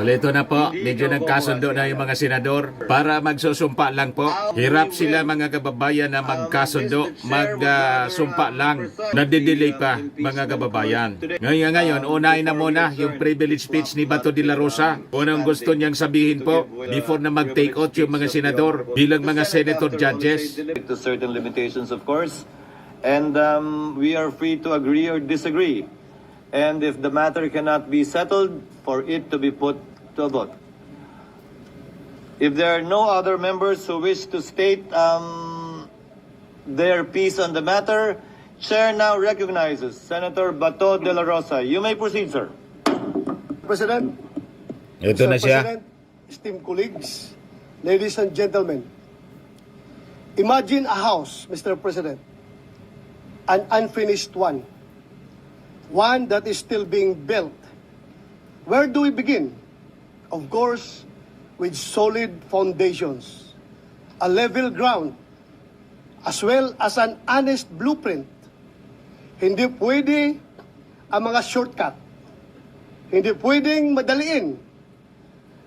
Ito na po, medyo nagkasundo na yung mga senador para magsusumpa lang po. Hirap sila mga kababayan na magkasundo, magsumpa lang. Nadidelay pa mga kababayan. Ngayon, unahin na muna yung privilege speech ni Bato de la Rosa. Unang gusto niyang sabihin po before na mag-take out yung mga senador bilang mga senator judges. To certain limitations, of course. And we are free to agree or disagree. And if the matter cannot be settled, for it to be put to a vote. If there are no other members who wish to state their piece on the matter, Chair now recognizes Senator Bato de la Rosa. You may proceed, sir. President, Ito na siya. President, esteemed colleagues, ladies and gentlemen, imagine a house, Mr. President, an unfinished one that is still being built. Where do we begin? Of course, with solid foundations, a level ground, as well as an honest blueprint. Hindi pwede ang mga shortcut. Hindi pwedeng madaliin.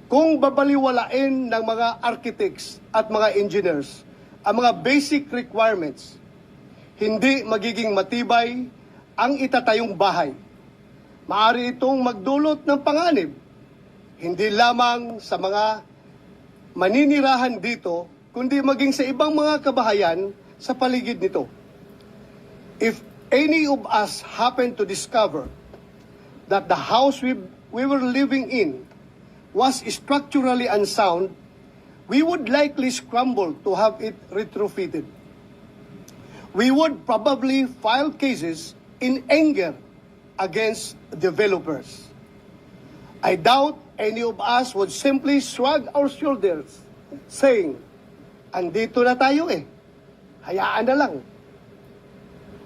Kung babaliwalain ng mga architects at mga engineers ang mga basic requirements, hindi magiging matibay ang itatayong bahay. Maaari itong magdulot ng panganib, hindi lamang sa mga maninirahan dito, kundi maging sa ibang mga kabahayan sa paligid nito. If any of us happen to discover that the house we were living in was structurally unsound, we would likely scramble to have it retrofitted. We would probably file cases in anger against developers. I doubt any of us would simply shrug our shoulders, saying, andito na tayo hayaan na lang.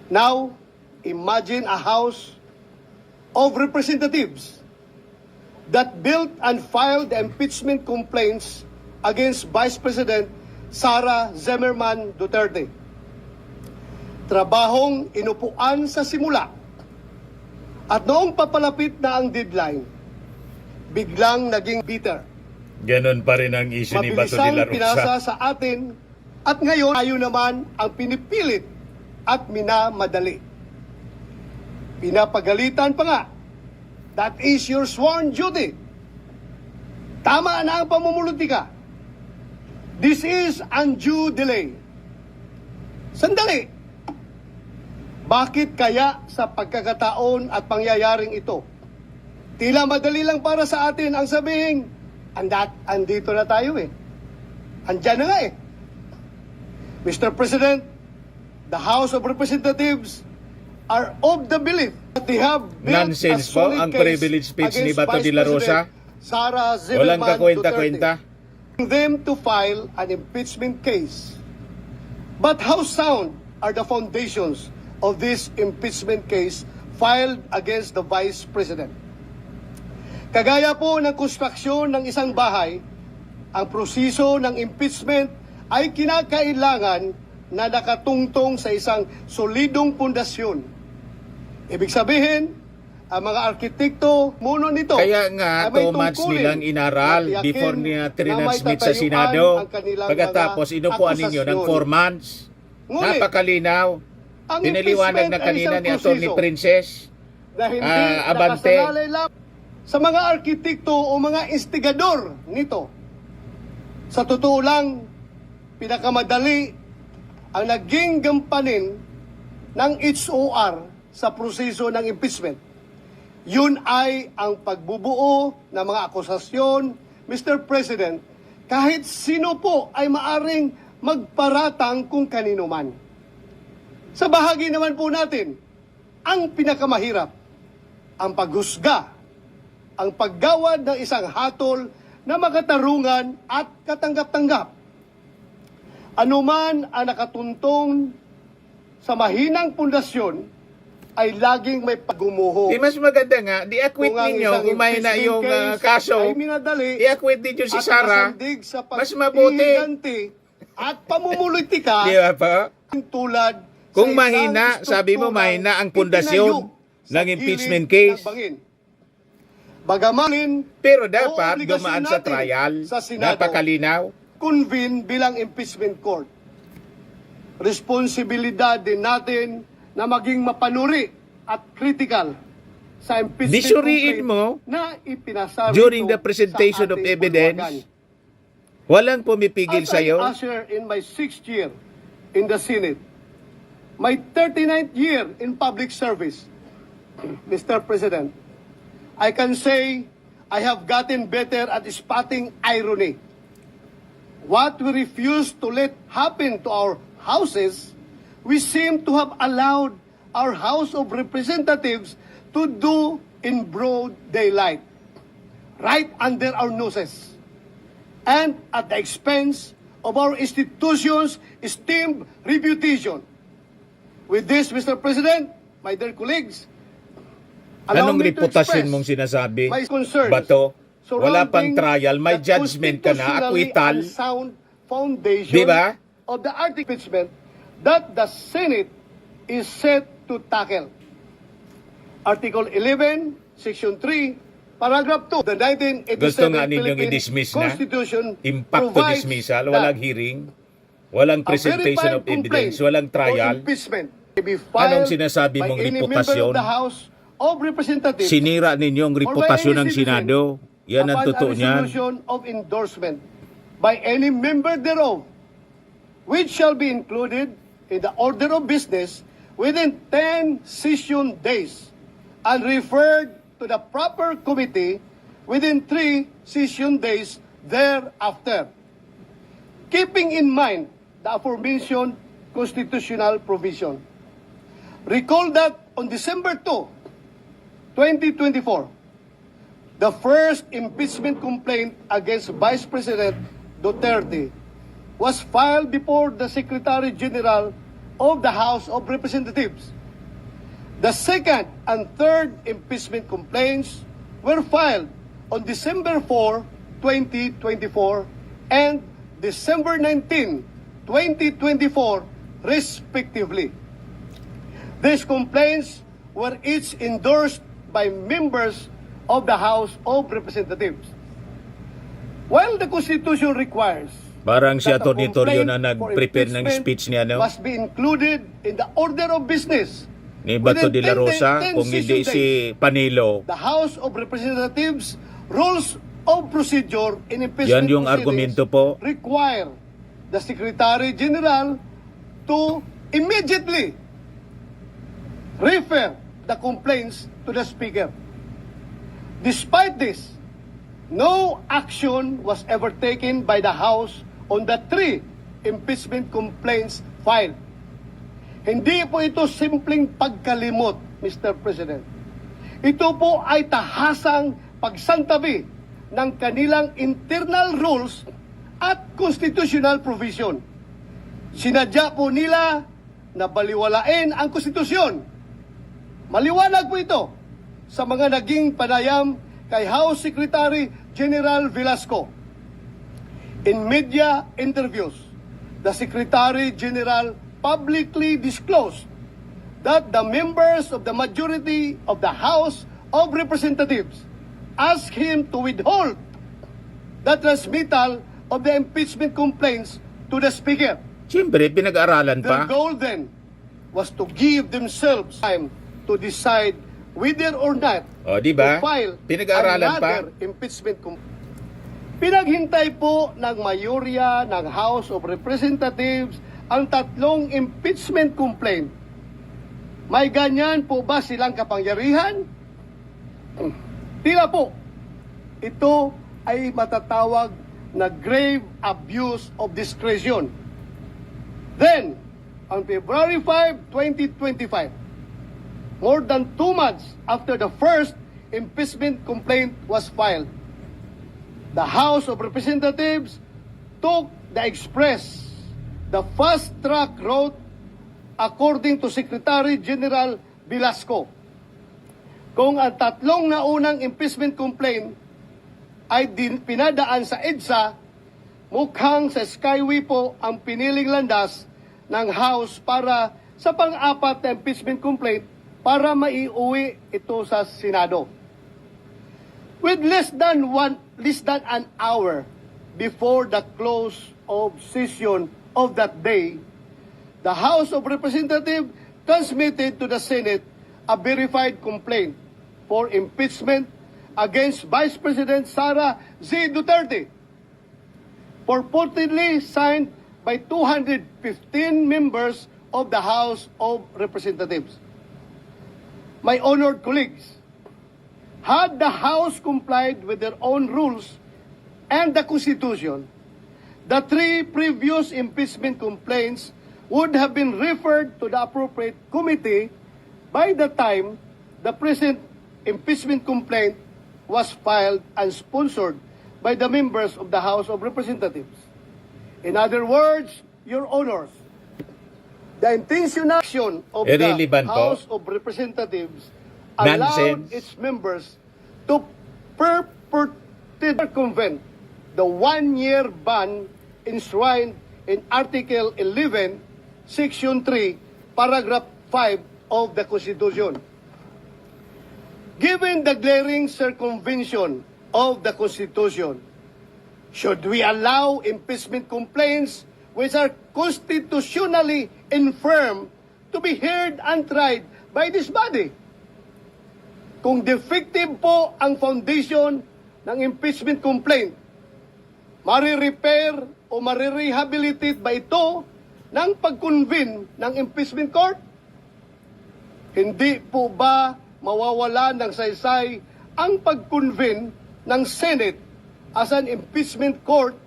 Now, imagine a house of representatives that built and filed the impeachment complaints against Vice President Sara Zimmerman Duterte. Trabahong inupuan sa simula. At noong papalapit na ang deadline, biglang naging bitter. Ganon pa rin ang issue ni Bato de la Mabilisang pinasa Rosa. sa atin at ngayon tayo naman ang pinipilit at minamadali. Pinapagalitan pa nga. That is your sworn duty. Tama na ang pamumulutika. This is undue delay. Sandali. Bakit kaya sa pagkakataon at pangyayaring ito, tila madali lang para sa atin ang sabihin, andito na tayo Andyan na nga Mr. President, the House of Representatives are of the belief that they have built Nonsense a po solid ang case privilege speech ni against Bato Vice de la Rosa. President Sara Walang Zimmerman kakwenta-kwenta. Duterte, them to file an impeachment case. But how sound are the foundations of this impeachment case filed against the Vice President? Kagaya po ng konstruksyon ng isang bahay, ang proseso ng impeachment ay kinakailangan na nakatungtong sa isang solidong pundasyon. Ibig sabihin, ang mga arkitekto, muno nito, Kaya nga, ay may 2 months tungkulin nilang inaral na tiyakin before niya na may trinasmit sa tatayuan Senado. ang kanilang Pagkatapos, mga inupuan ninyo ng 4 akusasyon. months. Ngunit, Napakalinaw. ang Pinaliwanag na impeachment ay kanina isang ni Atty. proseso Princess. na hindi Abante. nakasalalay lang sa mga arkitekto o mga instigador nito. Sa totoo lang, pinakamadali ang naging gampanin ng HOR sa proseso ng impeachment. Yun ay ang pagbubuo ng mga akusasyon, Mr. President, kahit sino po ay maaring magparatang kung kanino man. Sa bahagi naman po natin, ang pinakamahirap, ang paghusga, ang paggawad ng isang hatol na makatarungan at katanggap-tanggap. Anuman ang nakatuntong sa mahinang pundasyon ay laging may pagumuho. Di mas maganda nga, di-acquit Kung ang ninyo isang kung may na impeachment yung case kaso. ay minadali I-acquit ninyo si at Sara. masandig sa Mas mabuti. paghihiganti at pamumulitika Di ba pa? tulad Kung sa isang mahina, sabi mo strukturang mahina ang pundasyon itinayo sa ng impeachment gilid case. ng bangin. Bagamanin Pero o dapat obligasyon dumaan sa natin trial. sa Senado, Napakalinaw. convene bilang impeachment court. Responsibilidad din natin na maging mapanuri at critical sa impeachment Disuriin complaint mo na ipinasa during rito the presentation sa of ating evidence. bulwagan. Walang pumipigil As sa iyo. an usher in my 6th year in the Senate, my 39th year in public service, Mr. President, I can say I have gotten better at spotting irony. What we refuse to let happen to our houses, we seem to have allowed our House of Representatives to do in broad daylight, right under our noses, and at the expense of our institutions' esteemed reputation. With this, Mr. President, my dear colleagues, allow Anong me to reputasyon express mong sinasabi? my concerns Bato, wala pang surrounding trial, may the judgment ka na, constitutionally acquittal. unsound foundation Di ba? of the impeachment that the Senate is set to tackle. Article 11, Section 3, Paragraph 2, the 1987 Gusto nga ninyong Philippine i-dismiss na? Constitution Impact to provides dismissal, that walang hearing, walang a presentation of verified evidence, complaint walang or trial. impeachment may be filed Anong sinasabi by mong any member reputasyon? of the House of Representatives Sinira ninyo ang reputasyon ng Senado. Yan ang upon totoo a niyan. resolution of endorsement by any member thereof, which shall be included in the order of business within 10 session days and referred to the proper committee within 3 session days thereafter. Keeping in mind the aforementioned constitutional provision. Recall that on December 2, 2024, the first impeachment complaint against Vice President Duterte was filed before the Secretary General of the House of Representatives. The second and third impeachment complaints were filed on December 4, 2024 and December 19, 2024, respectively. These complaints were each endorsed by members of the House of Representatives. While the Constitution requires Parang si that the Atty. Torrio na complaint for nag-prepare ng impeachment speech niya, no? must be included in the order of business Ni Bato de within la 10 Rosa, 10 kung hindi session si days. Panilo. The House of Representatives Rules of Procedure in impeachment Yan yung proceedings argumento po. require the Secretary General to immediately refer the complaints to the Speaker. Despite this, no action was ever taken by the House on the 3 impeachment complaints filed. Hindi po ito simpleng pagkalimot, Mr. President. Ito po ay tahasang pagsantabi ng kanilang internal rules at constitutional provision. Sinadya po nila na baliwalain ang konstitusyon. Maliwanag po ito sa mga naging panayam kay House Secretary General Velasco. In media interviews, the Secretary General publicly disclosed that the members of the majority of the House of Representatives asked him to withhold the transmittal of the impeachment complaints to the Speaker. Siyempre, pinag-aralan pa. Their goal then was to give themselves time to decide whether or not O, di ba? to file Pinag-aralan pa. another impeachment complaint. Pinaghintay po ng mayorya ng House of Representatives ang 3 impeachment complaint. May ganyan po ba silang kapangyarihan? Tila po. Ito ay matatawag na grave abuse of discretion. Then, on February 5, 2025, more than 2 months after the first impeachment complaint was filed, the House of Representatives took the express, the fast-track route according to Secretary General Velasco. Kung ang 3 naunang impeachment complaint ay pinadaan sa EDSA, mukhang sa Skyway po ang piniling landas ng House para sa pang-apat na impeachment complaint para maiuwi ito sa Senado. with less than an hour before the close of session of that day, the House of Representatives transmitted to the Senate a verified complaint for impeachment against Vice President Sara Z. Duterte, purportedly signed by 215 members of the House of Representatives. My honored colleagues, had the House complied with their own rules and the Constitution, the three previous impeachment complaints would have been referred to the appropriate committee by the time the present impeachment complaint was filed and sponsored by the members of the House of Representatives. In other words, Your Honors, the intentional action of the Irrelevant po. House of Representatives allowed Nonsense. its members to purportedly circumvent the one-year ban enshrined in Article 11, Section 3, Paragraph 5 of the Constitution. Given the glaring circumvention of the Constitution, should we allow impeachment complaints which are constitutionally infirm to be heard and tried by this body? Kung defective po ang foundation ng impeachment complaint, marirepair o marirehabilitate ba ito ng pag-convene ng impeachment court? Hindi po ba mawawala ng saysay ang pag-convene ng Senate as an impeachment court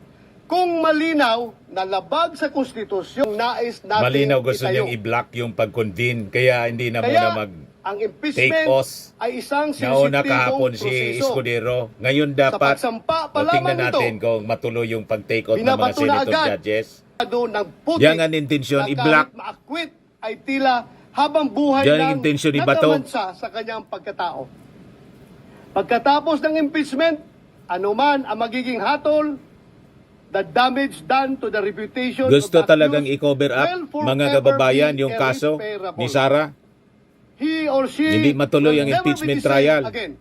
kung malinaw na labag sa konstitusyon nais natin Malinaw gusto itayo? niyang i-block yung pag-convene, kaya hindi na muna Kaya, ang impeachment take pause. ay isang Nauna sensitibong kahapon si proseso. Escudero. Ngayon dapat pagsampa pa o tingnan lamang natin ito, kung matuloy yung pag-take out ng mga binabato na senator agad judges. ng putik Yan ang intensyon, na i-block. kahit ma-acquit ay tila habang buhay Yan ang lang intensyon, ibato. nagamansa sa kanyang pagkatao. Pagkatapos ng impeachment, anuman ang magiging hatol, the damage done to the reputation Gusto of the talagang accused i-cover up, will mga forever kababayan, be yung kaso irreparable. ni Sara. He or she Hindi matuloy will ang never be impeachment the same trial. again.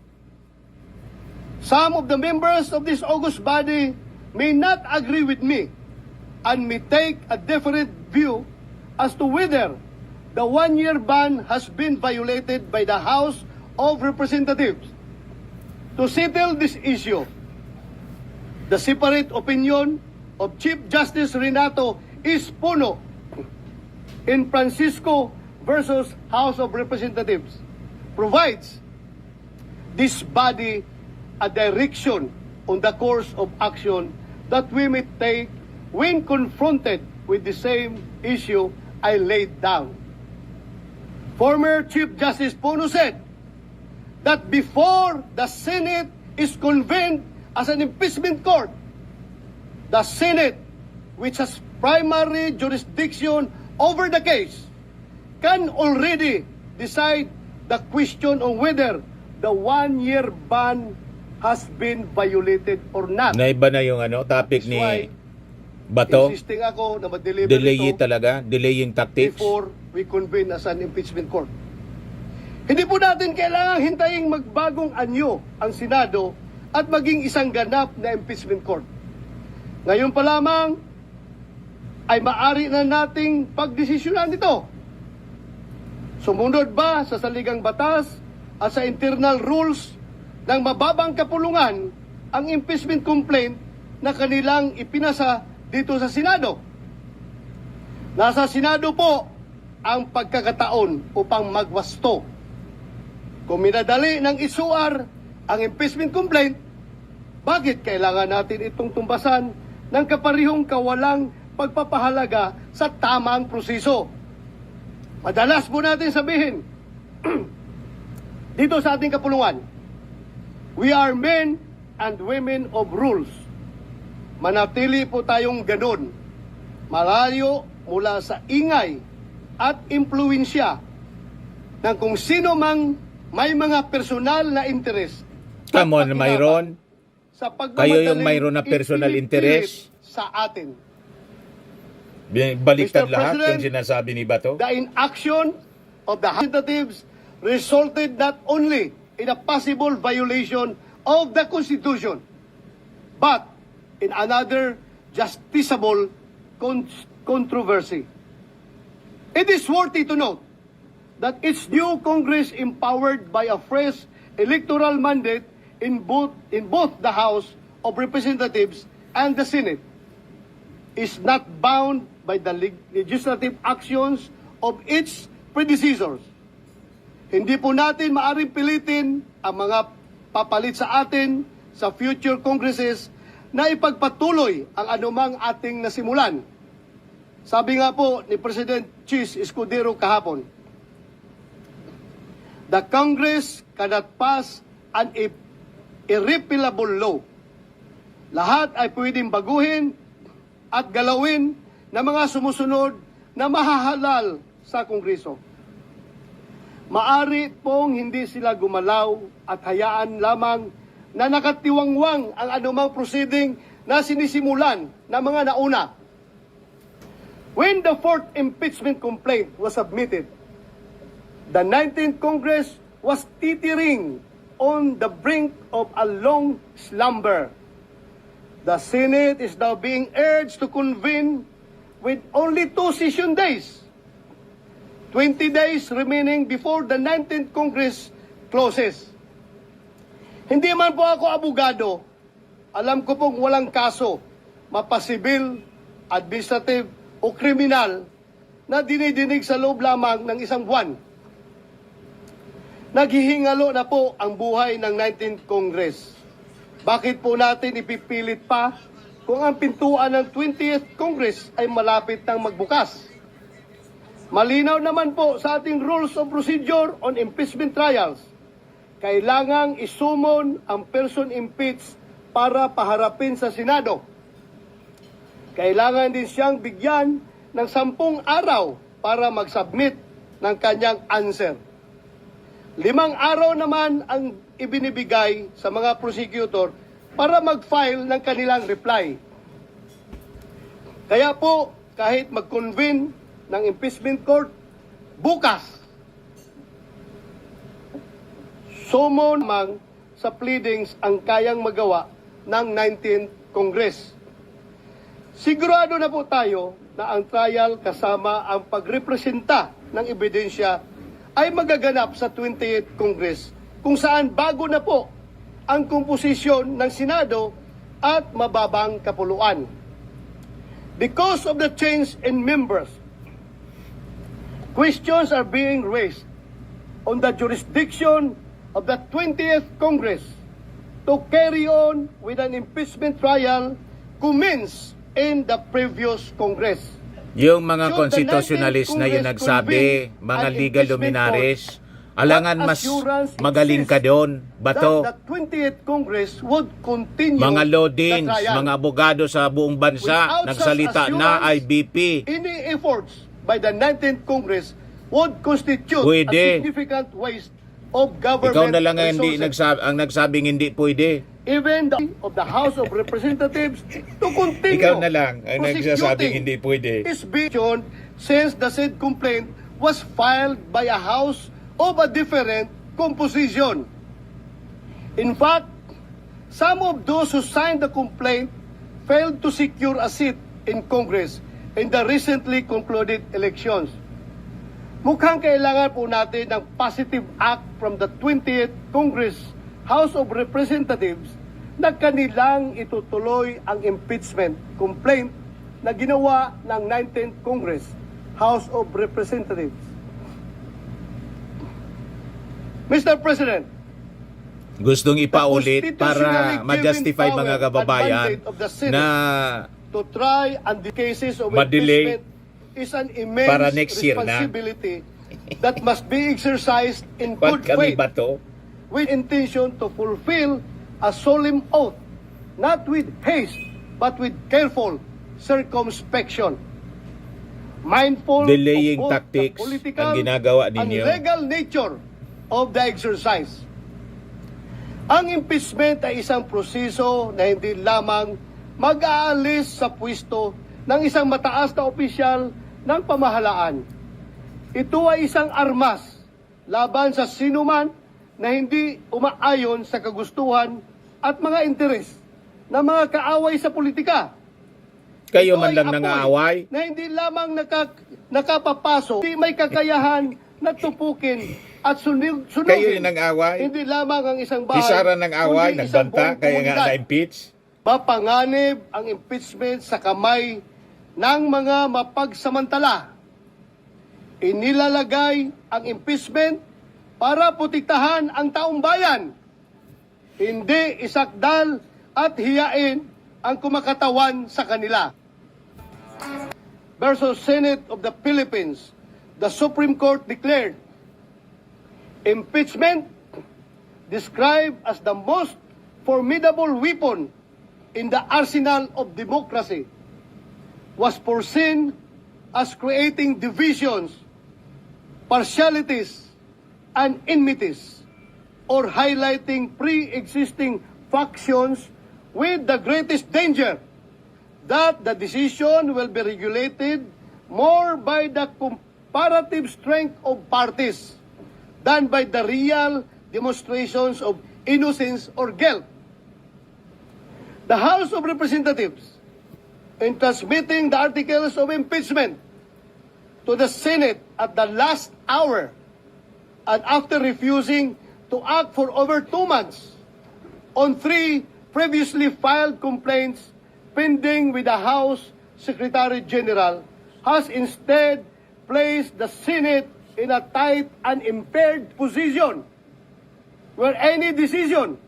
Some of the members of this august body may not agree with me and may take a different view as to whether the one-year ban has been violated by the House of Representatives. To settle this issue, the separate opinion of Chief Justice Renato Espuno in Francisco versus House of Representatives provides this body a direction on the course of action that we may take when confronted with the same issue I laid down. Former Chief Justice Puno said that before the Senate is convened as an impeachment court, the Senate, which has primary jurisdiction over the case, can already decide the question on whether the one-year ban has been violated or not. Naiba na yung topic That's ni why Bato. insisting ako na ma-deliver Delay ito talaga, delaying tactics. before we convene as an impeachment court. Hindi po natin kailangan hintayin magbagong anyo ang Senado at maging isang ganap na impeachment court. Ngayon pa lamang ay maari na nating pagdesisyonan ito. Sumunod ba sa saligang batas at sa internal rules ng mababang kapulungan ang impeachment complaint na kanilang ipinasa dito sa Senado? Nasa Senado po ang pagkakataon upang magwasto. Kung minadali ng isuar ang impeachment complaint, bakit kailangan natin itong tumbasan ng kaparihong kawalang pagpapahalaga sa tamang proseso? Madalas po natin sabihin dito sa ating kapulungan, we are men and women of rules. Manatili po tayong ganun, malayo mula sa ingay at impluensya ng kung sino mang may mga personal na interes. Come on, Myron. Sa Kayo yung mayroon na personal interest. sa atin. Baliktad Mr. lahat President, yung sinasabi ni Bato. The inaction of the representatives resulted not only in a possible violation of the Constitution, but in another justiciable controversy. It is worthy to note that its new Congress, empowered by a fresh electoral mandate in both the House of Representatives and the Senate, is not bound by the legislative actions of its predecessors. Hindi po natin maaring pilitin ang mga papalit sa atin sa future Congresses na ipagpatuloy ang anumang ating nasimulan. Sabi nga po ni President Chis Escudero kahapon, the Congress cannot pass an irrepealable law. Lahat ay pwedeng baguhin at galawin ng mga sumusunod na mahahalal sa Kongreso. Maari pong hindi sila gumalaw at hayaan lamang na nakatiwangwang ang anumang proceeding na sinisimulan ng mga nauna. When the fourth impeachment complaint was submitted, the 19th Congress was teetering on the brink of a long slumber. The Senate is now being urged to convene with only 2 session days. 20 days remaining before the 19th Congress closes. Hindi man po ako abogado, alam ko pong walang kaso, mapasibil, administrative o kriminal na dinidinig sa loob lamang ng isang buwan. Naghihingalo na po ang buhay ng 19th Congress. Bakit po natin ipipilit pa kung ang pintuan ng 20th Congress ay malapit nang magbukas? Malinaw naman po sa ating Rules of Procedure on Impeachment Trials, kailangang isumon ang person impeached para paharapin sa Senado. Kailangan din siyang bigyan ng 10 araw para mag-submit ng kanyang answer. 5 araw naman ang ibinibigay sa mga prosecutor para mag-file ng kanilang reply. Kaya po, kahit mag-convene ng impeachment court bukas, sumon mang sa pleadings ang kayang magawa ng 19th Congress. Sigurado na po tayo na ang trial kasama ang pagrepresenta ng ebidensya ay magaganap sa 20th Congress, kung saan bago na po ang komposisyon ng Senado at mababang kapuluan. Because of the change in members, questions are being raised on the jurisdiction of the 20th Congress to carry on with an impeachment trial commenced in the previous Congress. Yung mga Should the constitutionalist 19th na yun Congress nagsabi, convene mga an legal impeachment luminaries, court, alangan what mas assurance magaling ka exists doon, bato. that the 20th Congress would continue Mga law the deans, trial mga abogado sa buong bansa, without nagsalita such na assurance. IBP. Any efforts by the 19th Congress would constitute Pwede. a significant waste of government Ikaw na lang ang hindi resources. nagsabing hindi pwede. Even of the House of Representatives to continue Ikaw na lang ang nagsasabing prosecuting hindi pwede. is being since the said complaint was filed by a House of a different composition. In fact, some of those who signed the complaint failed to secure a seat in Congress in the recently concluded elections. Mukhang kailangan po natin ng positive act from the 20th Congress House of Representatives na kanilang itutuloy ang impeachment complaint na ginawa ng 19th Congress House of Representatives. Mr. President, Gustong ipaulit constitutionally para given ma-justify power mga and kababayan mandate of the Senate na to try and the cases of Ma-delay impeachment is an immense para next year na. responsibility that must be exercised in Ba't good kami faith ba to? with intention to fulfill a solemn oath, not with haste, but with careful circumspection. Mindful Delaying of both tactics the political ang ginagawa and ninyo. legal nature of the exercise. Ang impeachment ay isang proseso na hindi lamang mag-aalis sa pwesto ng isang mataas na opisyal ng pamahalaan. Ito ay isang armas laban sa sinuman na hindi umaayon sa kagustuhan at mga interes ng mga kaaway sa politika. Kayo Ito man ay lang apoy nangaaway. na hindi lamang nakapapasok, hindi may kakayahan na tupukin at sunugin. Kayo yung nang-away. Hindi lamang ang isang bahay. Si Sara nang-away, kundi isang nagbanta, buong kaya nga komunidad. na-impeach. Mapanganib ang impeachment sa kamay ng mga mapagsamantala. Inilalagay ang impeachment para protektahan ang taong bayan, hindi isakdal at hiyain ang kumakatawan sa kanila. Versus Senate of the Philippines, the Supreme Court declared impeachment described as the most formidable weapon in the arsenal of democracy was foreseen as creating divisions, partialities, and enmities, or highlighting pre-existing factions with the greatest danger that the decision will be regulated more by the comparative strength of parties than by the real demonstrations of innocence or guilt. The House of Representatives, in transmitting the articles of impeachment to the Senate at the last hour and after refusing to act for over 2 months on 3 previously filed complaints pending with the House Secretary General, has instead placed the Senate in a tight and impaired position where any decision,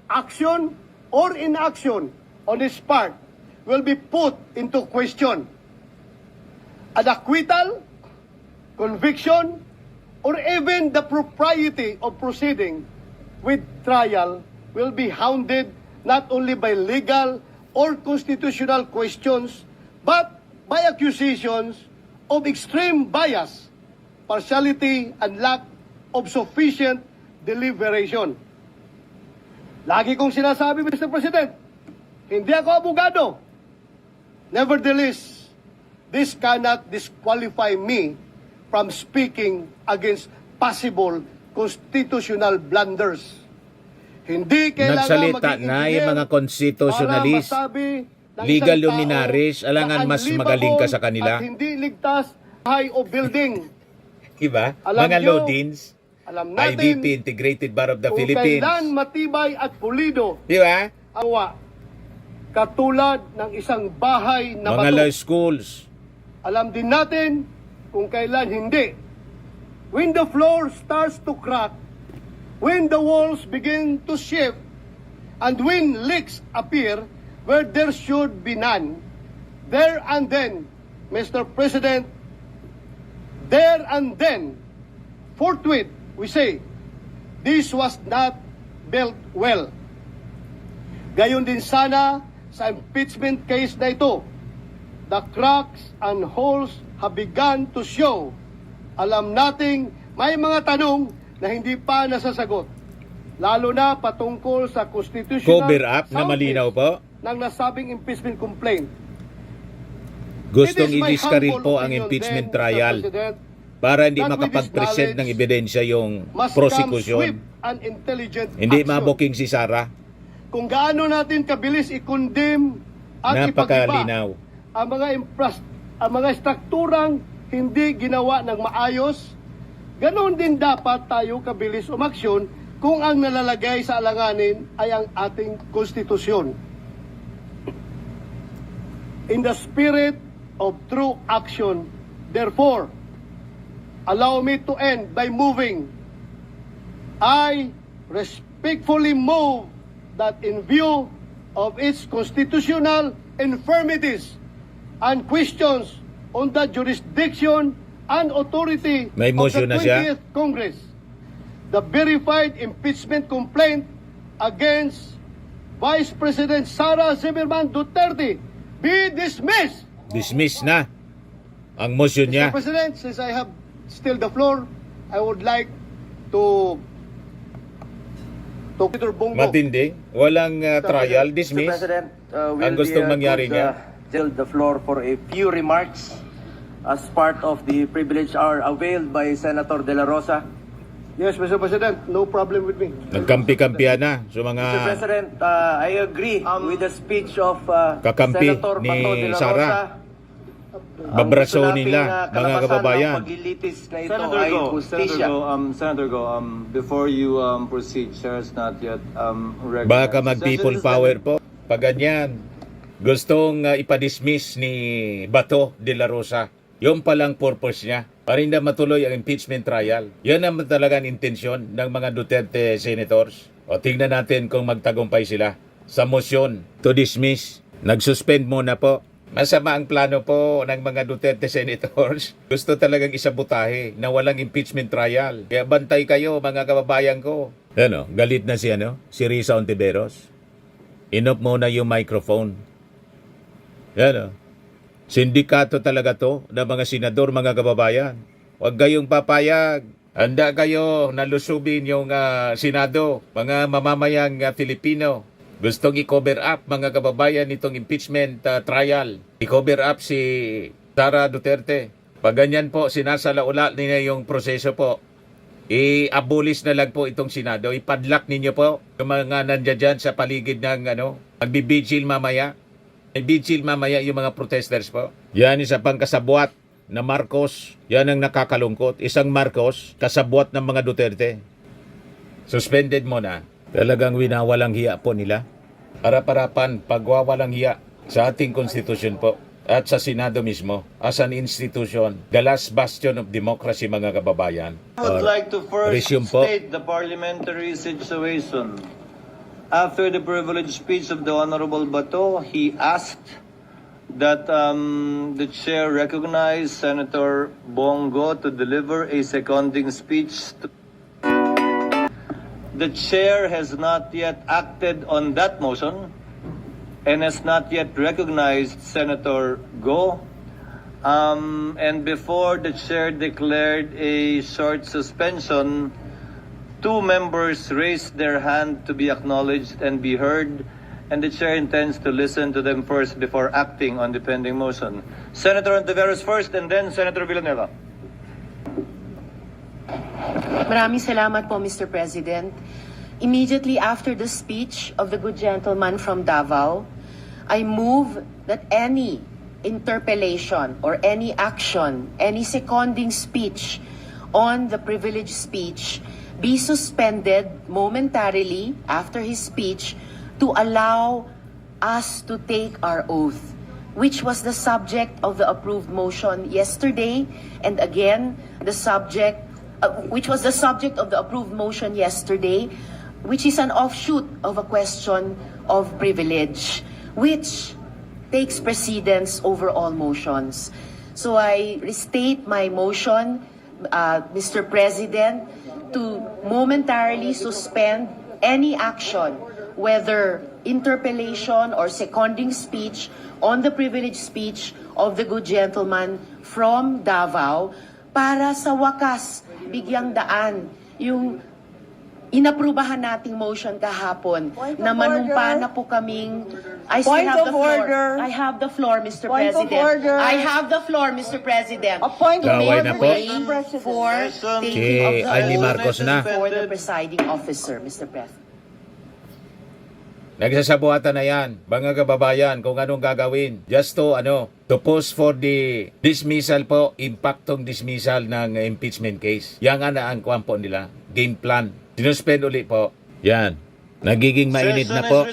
action, or inaction on its part will be put into question. An acquittal, conviction, or even the propriety of proceeding with trial will be hounded not only by legal or constitutional questions, but by accusations of extreme bias, partiality, and lack of sufficient deliberation. Lagi kong sinasabi, Mr. President, hindi ako abogado. Nevertheless, this cannot disqualify me from speaking against possible constitutional blunders. Hindi kailangan Nagsalita maging na yung engineer mga constitutionalist, para masabi ng legal isang tao luminaries, alangan na mas magaling ka sa unlivable kanila. At hindi ligtas high o building. Diba? Alam Mga nyo, Lodins, alam natin IBP, Integrated Bar of the kung Philippines. kailan matibay at pulido Diba? ang wa, katulad ng isang bahay na Mga bato. law schools. Alam din natin kung kailan hindi. When the floor starts to crack, when the walls begin to shift, and when leaks appear where there should be none, there and then, Mr. President, there and then, forthwith, we say, this was not built well. Gayon din sana sa impeachment case na ito. The cracks and holes have begun to show. Alam nating may mga tanong na hindi pa nasasagot. Lalo na patungkol sa constitutional Cover up na malinaw po. ng nasabing impeachment complaint. Gustong It is my i-discarril humble po ang opinion impeachment then, Mr. trial President, para hindi that with makapag-present this ng ebidensya yung must come prosecution. swift and intelligent Hindi action. mabuking si Sara. Kung gaano natin kabilis i-condemn at Napakalinaw. ipag-iba ang mga strukturang hindi ginawa ng maayos, ganoon din dapat tayo kabilis umaksyon kung ang nalalagay sa alanganin ay ang ating konstitusyon. In the spirit of true action, therefore, allow me to end by moving. I respectfully move that in view of its constitutional infirmities and questions on the jurisdiction and authority May of the motion na siya. 20th Congress, the verified impeachment complaint against Vice President Sara Zimmerman Duterte be dismissed. Dismiss na ang motion Mr. niya. President, since I have still the floor, I would like to Peter Bongo. Matindi. Walang trial. Mr. Dismiss. President, Ang gustong mangyari niya. Yield the floor for a few remarks as part of the privilege hour availed by Senator De La Rosa. Yes, Mr. President, no problem with me. Nagkampi-kampihan na sa mga Mr. President, I agree with the speech of kakampi Senator ni Bato de la Sara. Rosa. Babraso nila, mga kababayan. Paglilitis na ito Senator ay Go, justisya. Senator Go, before you proceed, Chair has not yet recognized. Baka mag-people power po. Pag ganyan, gustong ipadismiss ni Bato de la Rosa. Yung palang purpose niya. Para hindi matuloy ang impeachment trial. Yan naman talaga ang intensyon ng mga Duterte senators. O tingnan natin kung magtagumpay sila sa motion to dismiss. Nag-suspend muna po. Masama ang plano po ng mga Duterte senators. Gusto talagang isabotahe na walang impeachment trial. Kaya bantay kayo mga kababayan ko. Galit na si Risa Ontiveros. Inop muna yung microphone. Sindikato talaga to ng mga senador, mga kababayan. Huwag kayong papayag. Handa kayo na lusubin yung Senado, mga mamamayang Filipino. Gustong i-cover up, mga kababayan, itong impeachment trial. I-cover up si Sara Duterte. Pag ganyan po, sinasalaula nila yung proseso po. I-abolish na lang po itong Senado. I-padlock ninyo po yung mga nandiyan dyan sa paligid ng magbibigil mamaya. May vigil mamaya yung mga protesters po. Yan isa pang kasabwat na Marcos. Yan ang nakakalungkot. Isang Marcos, kasabwat ng mga Duterte. Suspended mo na. Talagang winawalang hiya po nila. Harap-harapan, pagwawalang hiya sa ating konstitusyon po. At sa Senado mismo, as an institution, the last bastion of democracy, mga kababayan. I would like to first Resume po. state the parliamentary situation. After the privileged speech of the Honorable Bato, he asked that the chair recognize Senator Bongo to deliver a seconding speech. The chair has not yet acted on that motion and has not yet recognized Senator Go. And before the chair declared a short suspension, two members raised their hand to be acknowledged and be heard, and the chair intends to listen to them first before acting on the pending motion. Senator Ontiveros first, and then Senator Villanueva. Maraming salamat po, Mr. President. Immediately after the speech of the good gentleman from Davao, I move that any interpellation or any action, any seconding speech on the privileged speech be suspended momentarily after his speech to allow us to take our oath, which was the subject of the approved motion yesterday, and again, which was the subject of the approved motion yesterday, which is an offshoot of a question of privilege, which takes precedence over all motions. So I restate my motion, Mr. President, to momentarily suspend any action, whether interpellation or seconding speech, on the privileged speech of the good gentleman from Davao, para sa wakas bigyang daan yung inaprubahan nating motion kahapon na manumpa na po kaming I still have the floor. I have the floor, Mr. President. I have the floor, Mr. President. A point of Kaway na order, po. Mr. President. For taking Si of the Ali oath Marcos na. for the presiding officer, Mr. President. Nagsasabuatan na yan, mga kababayan, kung anong gagawin. Just to post for the dismissal po, impactong dismissal ng impeachment case. Yan nga ang kwampo nila, game plan. Sinuspend ulit po. Yan. Nagiging mainit na po.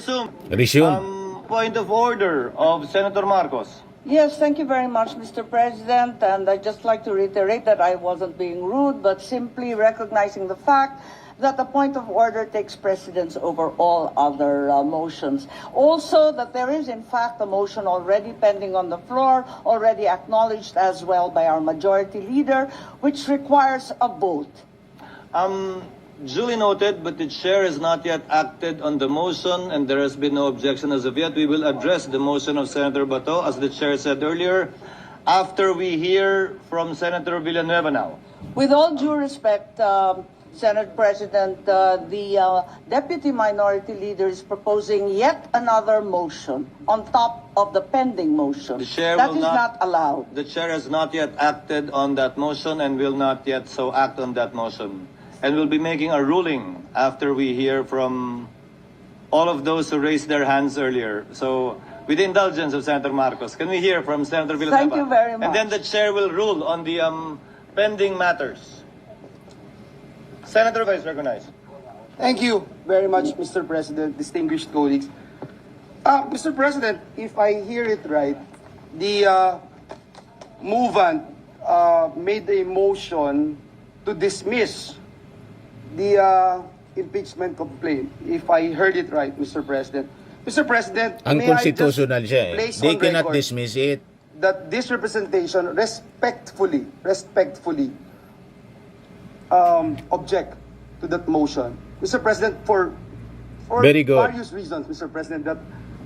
Resume. Point of order of Senator Marcos. Yes, thank you very much, Mr. President. And I'd just like to reiterate that I wasn't being rude, but simply recognizing the fact that the point of order takes precedence over all other motions. Also, that there is, in fact, a motion already pending on the floor, already acknowledged as well by our majority leader, which requires a vote. Duly noted, but the chair has not yet acted on the motion and there has been no objection as of yet. We will address the motion of Senator Bato, as the chair said earlier, after we hear from Senator Villanueva now. With all due respect, Senate President, the Deputy Minority Leader is proposing yet another motion on top of the pending motion. The chair That will is not allowed. The chair has not yet acted on that motion and will not yet so act on that motion. and we'll be making a ruling after we hear from all of those who raised their hands earlier. So, with the indulgence of Senator Marcos, can we hear from Senator Villanueva? Thank you very much. And then the chair will rule on the pending matters. Senator Vice recognized. Thank you very much, Mr. President, distinguished colleagues. Mr. President, if I hear it right, the movant made a motion to dismiss the impeachment complaint. If I heard it right, Mr. President. Mr. President, may I just Unconstitutional siya eh. place They on cannot record dismiss it. that this representation respectfully object to that motion. Mr. President, for Very good. various reasons, Mr. President, that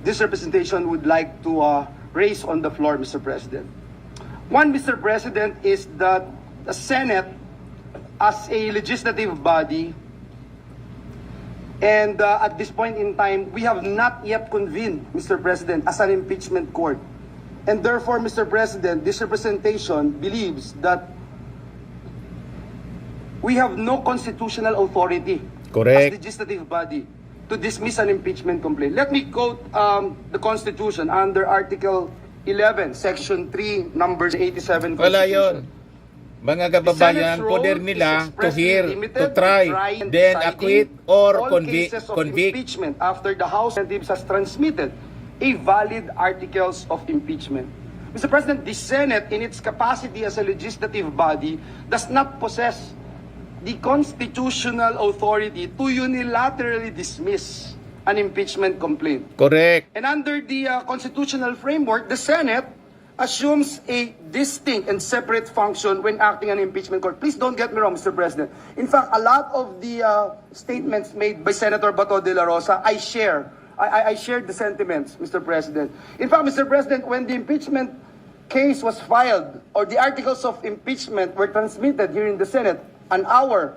this representation would like to raise on the floor, Mr. President. One, Mr. President, is that the Senate, as a legislative body, and at this point in time, we have not yet convened, Mr. President, as an impeachment court. And therefore, Mr. President, this representation believes that we have no constitutional authority Correct. as legislative body to dismiss an impeachment complaint. Let me quote the Constitution under Article 11, Section 3, numbers 87. Wala yun. Mga kababayan, poder nila to hear, to try, then acquit or convict. Impeachment after the House representatives has transmitted a valid articles of impeachment. Mr. President, the Senate, in its capacity as a legislative body, does not possess the constitutional authority to unilaterally dismiss an impeachment complaint. Correct. And under the constitutional framework, the Senate assumes a distinct and separate function when acting an impeachment court. Please don't get me wrong, Mr. President. In fact, a lot of the statements made by Senator Bato de la Rosa, I share. I shared the sentiments, Mr. President. In fact, Mr. President, when the impeachment case was filed, or the articles of impeachment were transmitted here in the Senate, an hour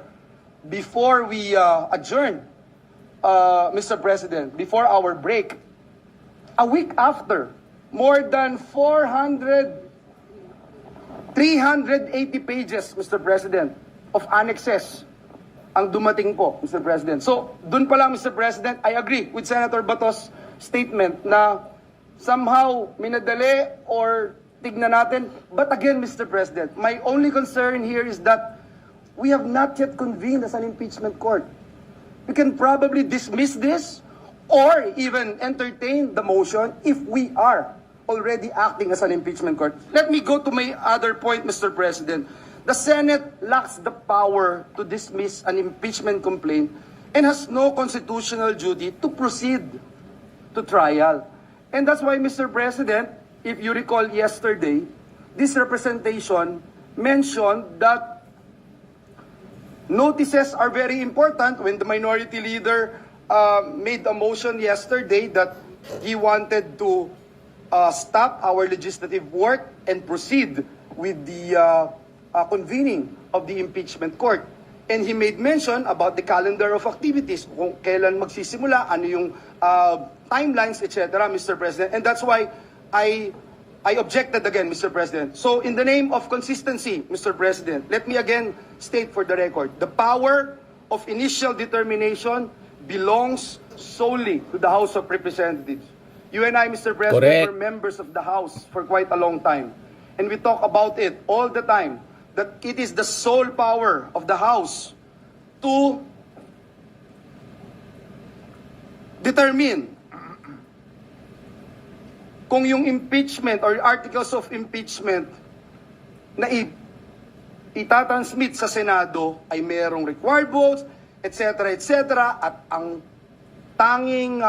before we adjourned, Mr. President, before our break, a week after, more than 380 pages, Mr. President, of annexes ang dumating po, Mr. President. So, dun pa lang, Mr. President, I agree with Senator Bato's statement na somehow minadali or tignan natin. But again, Mr. President, my only concern here is that we have not yet convened as an impeachment court. We can probably dismiss this or even entertain the motion if we are already acting as an impeachment court. Let me go to my other point, Mr. President. The Senate lacks the power to dismiss an impeachment complaint and has no constitutional duty to proceed to trial. And that's why, Mr. President, if you recall yesterday, this representation mentioned that notices are very important when the minority leader made a motion yesterday that he wanted to stop our legislative work and proceed with the convening of the impeachment court. And he made mention about the calendar of activities, kung kailan magsisimula, ano yung timelines, etc., Mr. President. And that's why I objected again, Mr. President. So in the name of consistency, Mr. President, let me again state for the record, the power of initial determination belongs solely to the House of Representatives. You and I, Mr. President, Correct. were members of the House for quite a long time. And we talk about it all the time, that it is the sole power of the House to determine kung yung impeachment or articles of impeachment na itatransmit sa Senado ay mayroong required votes, etc., etc., at ang tanging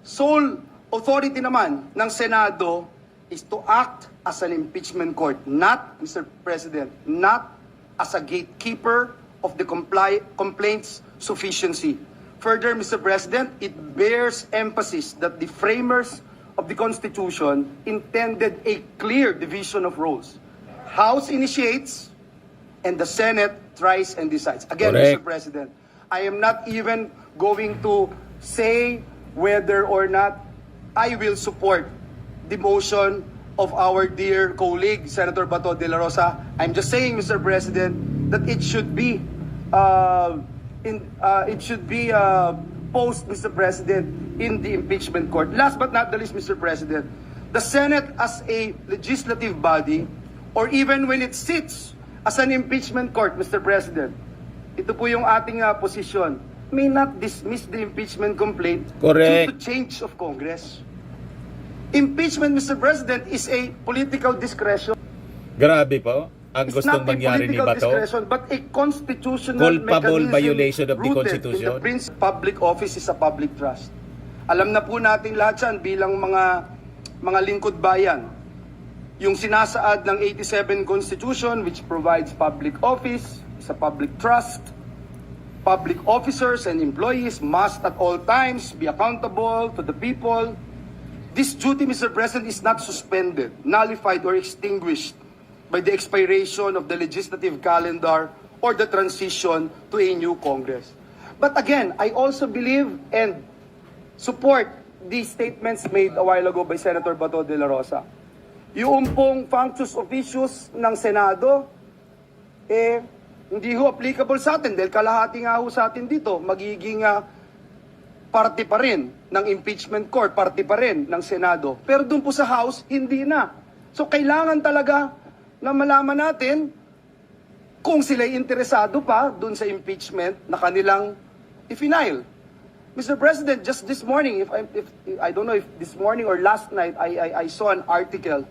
sole authority naman ng Senado is to act as an impeachment court, not, Mr. President, not as a gatekeeper of the complaint's sufficiency. Further, Mr. President, it bears emphasis that the framers of the Constitution intended a clear division of roles. House initiates and the Senate tries and decides. Again, Correct. Mr. President, I am not even going to say whether or not I will support the motion of our dear colleague, Senator Bato de la Rosa. I'm just saying, Mr. President, that it should be it should be posed, Mr. President, in the impeachment court. Last but not the least, Mr. President, the Senate as a legislative body, or even when it sits as an impeachment court, Mr. President, ito po yung ating posisyon, may not dismiss the impeachment complaint Correct. due to change of Congress. Impeachment, Mr. President, is a political discretion. Grabe po ang It's gustong not a mangyari ni political Bato. discretion, but a constitutional Culpable mechanism violation of the rooted Constitution. in the principle public office is a public trust. Alam na po natin lahat yan bilang mga lingkod bayan. Yung sinasaad ng 87 Constitution, which provides public office, is a public trust. Public officers and employees must at all times be accountable to the people. This duty, Mr. President, is not suspended, nullified, or extinguished by the expiration of the legislative calendar or the transition to a new Congress. But again, I also believe and support the statements made a while ago by Senator Bato de la Rosa. Yung pong functus officius ng Senado, hindi ho applicable sa atin dahil kalahati nga ho sa atin dito, magiging parte pa rin ng impeachment court, parte pa rin ng Senado. Pero dun po sa House, hindi na. So kailangan talaga na malaman natin kung sila'y interesado pa dun sa impeachment na kanilang i-file. Mr. President, just this morning, if I don't know if this morning or last night, I saw an article.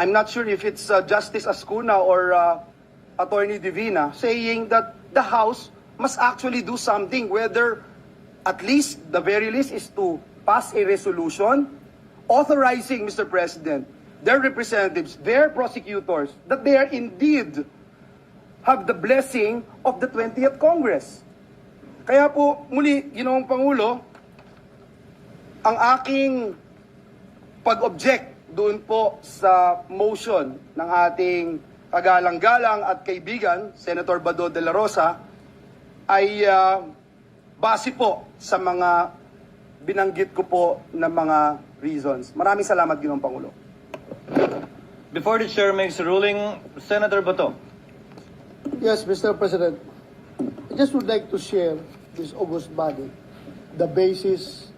I'm not sure if it's Justice Ascuna or Attorney Divina saying that the House must actually do something, whether at least, the very least, is to pass a resolution authorizing, Mr. President, their representatives, their prosecutors, that they are indeed have the blessing of the 20th Congress. Kaya po, muli, Ginoong Pangulo, ang aking pag-object doon po sa motion ng ating kagalang-galang at kaibigan, Senator Bato de la Rosa, ay base po sa mga binanggit ko po na mga reasons. Maraming salamat, Ginoong Pangulo. Before the chair makes a ruling, Senator Bato. Yes, Mr. President. I just would like to share this august body, the basis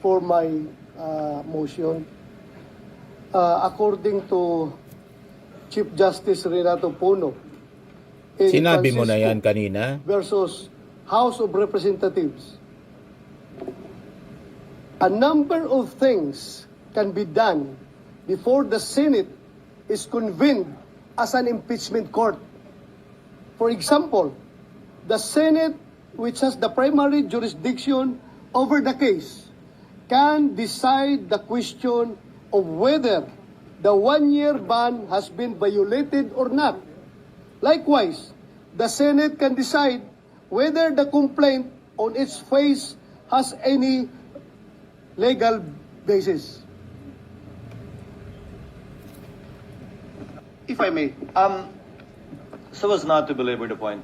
for my motion. According to Chief Justice Renato Puno, in Sinabi mo na Francisco yan kanina. versus House of Representatives, a number of things can be done before the Senate is convened as an impeachment court. For example, the Senate, which has the primary jurisdiction over the case, can decide the question of whether the one-year ban has been violated or not. Likewise, the Senate can decide whether the complaint on its face has any legal basis. If I may. So as not to belabor the point,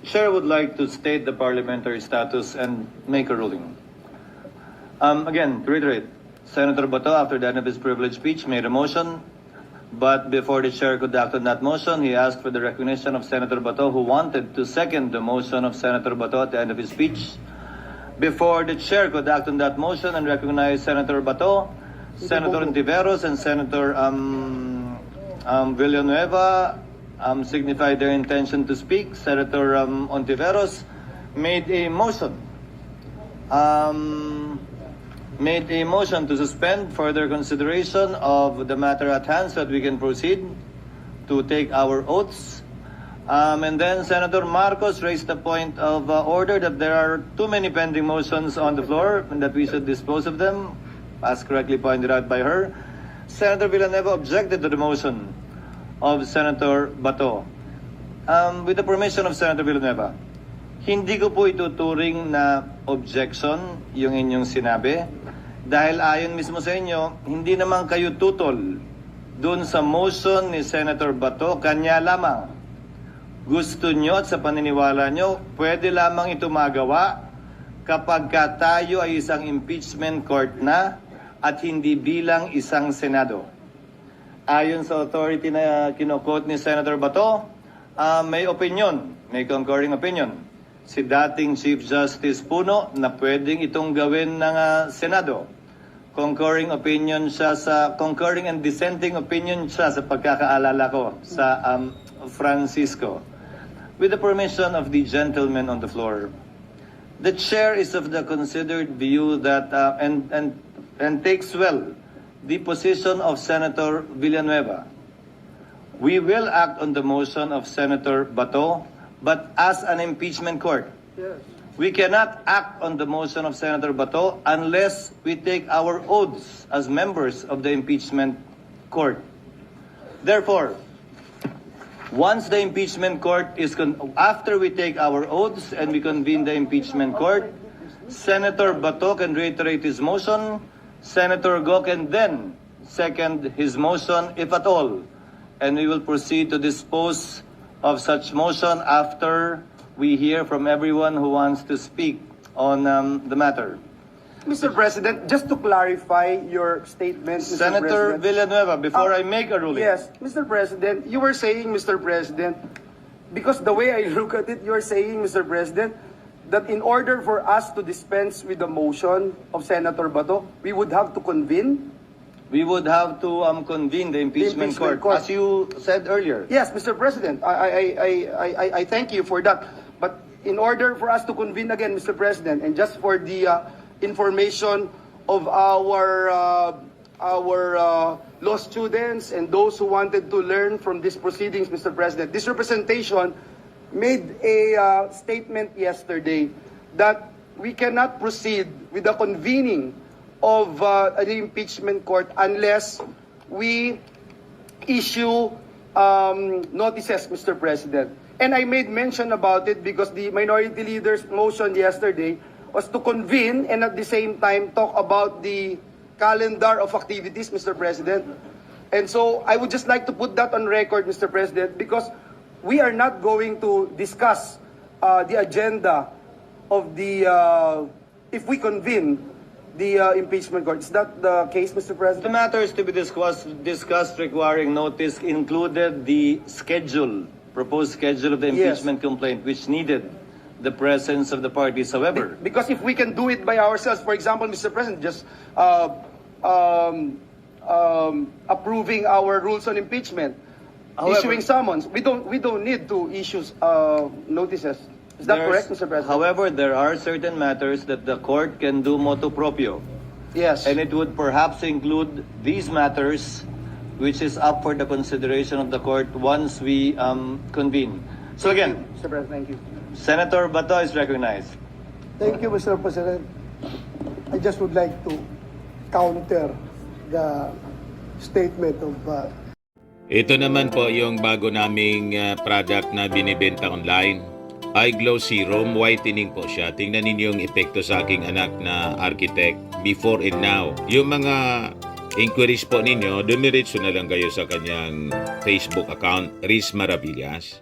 Chair would like to state the parliamentary status and make a ruling. Again, to reiterate, Senator Bato, after the end of his privileged speech, made a motion, but before the chair could act on that motion, he asked for the recognition of Senator Bato, who wanted to second the motion of Senator Bato at the end of his speech. Before the chair could act on that motion and recognize Senator Bato, Senator Ontiveros and Senator Villanueva signified their intention to speak. Senator Ontiveros made a motion. Made a motion to suspend further consideration of the matter at hand so that we can proceed to take our oaths. And then Senator Marcos raised the point of order that there are too many pending motions on the floor and that we should dispose of them, as correctly pointed out by her. Senator Villanueva objected to the motion of Senator Bato. With the permission of Senator Villanueva, hindi ko po ituturing na objection yung inyong sinabi dahil ayon mismo sa inyo, hindi naman kayo tutol dun sa motion ni Senator Bato, kanya lamang. Gusto nyo at sa paniniwala nyo, pwede lamang ito magawa kapag tayo ay isang impeachment court na at hindi bilang isang Senado. ayon sa authority na kino-quote ni Senator Bato, may opinion, may concurring opinion. Si dating Chief Justice Puno na pwedeng itong gawin ng Senado. Concurring and dissenting opinion siya sa pagkakaalala ko sa Francisco. With the permission of the gentleman on the floor, the chair is of the considered view that and takes well the position of Senator Villanueva. We will act on the motion of Senator Bato, but as an impeachment court. We cannot act on the motion of Senator Bato unless we take our oaths as members of the impeachment court. Therefore, once the impeachment court after we take our oaths and we convene the impeachment court, Senator Bato can reiterate his motion, Senator Go can then second his motion if at all, and we will proceed to dispose of such motion after we hear from everyone who wants to speak on the matter. Mr. President, just to clarify your statement, Mr. Senator President. Villanueva, before I make a ruling. Yes, Mr. President, you were saying, Mr. President, because the way I look at it, you're saying, Mr. President, that in order for us to dispense with the motion of Senator Bato, we would have to convene? We would have to convene the impeachment court, as you said earlier. Yes, Mr. President, I thank you for that. But in order for us to convene again, Mr. President, and just for the information of our law students and those who wanted to learn from these proceedings, Mr. President, this representation made a statement yesterday that we cannot proceed with the convening of an impeachment court unless we issue notices, Mr. President. And I made mention about it because the minority leader's motion yesterday was to convene and at the same time talk about the calendar of activities, Mr. President. And so I would just like to put that on record, Mr. President, because we are not going to discuss the agenda of the, if we convene the impeachment court. Is that the case, Mr. The President? matters to be discussed requiring notice included the proposed schedule of the Yes. impeachment complaint, which needed the presence of the parties. However, Because if we can do it by ourselves, for example, Mr. President, just approving our rules on impeachment, However- issuing summons, we don't need to issue notices. Is that correct, Mr. President? However, there are certain matters that the court can do motu proprio, Yes. and it would perhaps include these matters, which is up for the consideration of the court once we convene. So again, Mr. President, thank you. Senator Bato is recognized. Thank you, Mr. President. I just would like to counter the statement of Ito naman po yung bago naming product na binibenta online. iGlow Serum Whitening po siya. Tingnan ninyo yung epekto sa aking anak na architect before and now. Yung mga inquiries po ninyo, dumiretso na lang kayo sa kanyang Facebook account, Riz Maravillas.